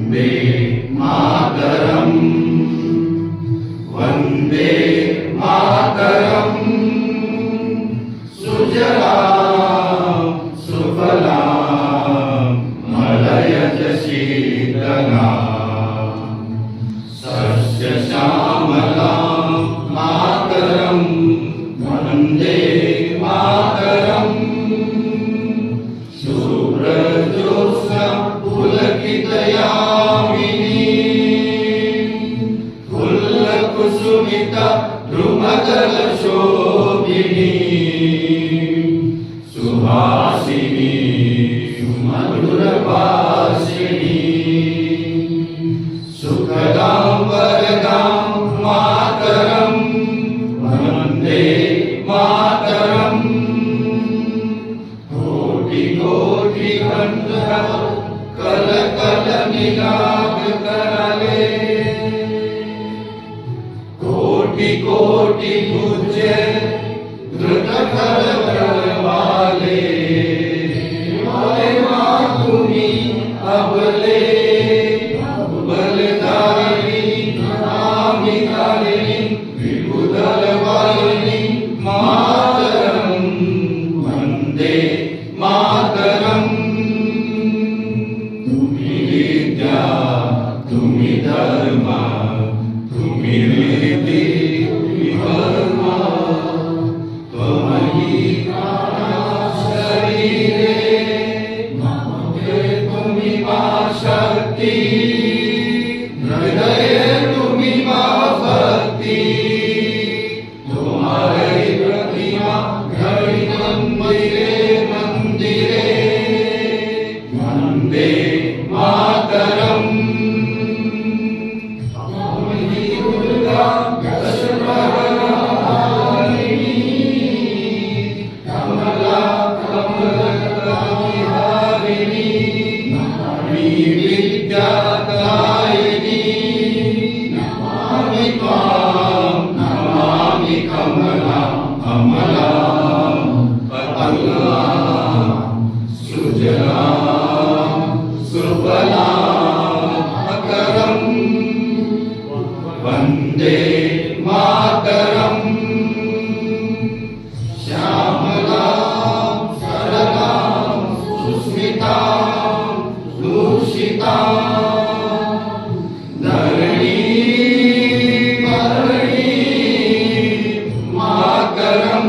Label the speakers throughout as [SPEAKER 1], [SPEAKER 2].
[SPEAKER 1] वन्दे मातरम् वन्दे मातरम् सुजलां सुफलां मलयज शीतलां सस्यश्यामलां मातरं वन्दे मातरम् शुभ्रज्योत्स्ना पुलकितयामिनी फुल्लकुसुमिता द्रुमदलशोभिनी सुहासिनी सुमधुरभाषिणी सुखदां वरदां मातरं वन्दे मातरम् कोटि कोटि वन्दना कल कल मिलाप कराले कोटि कोटि पूज्य धृत कर वाले तुम्ही अबले बलदारी आम्ही तारिणी विबुधलवारिणी मातरं वन्दे मातरम् तुम्ही विद्या तुम्ही धर्म तुम्ही रीती तुम्ही धर्म त्वमयि शरीरे ममे तुम्ही मा शक्ती हृदये तुम्ही मा भक्ती तुम्हारे प्रतिमा घड़ी मंदिरे मंदिरे वन्दे मातरम् त्वमयि दुर्गा दशप्रहरहारिणी कमला कमलकलविहारिणी नमामि विद्यादायिनी नमामि त्वां नमामि कमलां अमलां पतंगां सुजलां सुफलां मकरम् वन्दे मातरम् श्यामलां सरलां सुस्मितां दूषितां धरणीं मातरं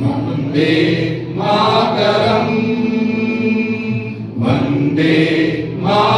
[SPEAKER 1] वन्दे मातरम् वन्दे मातरम्।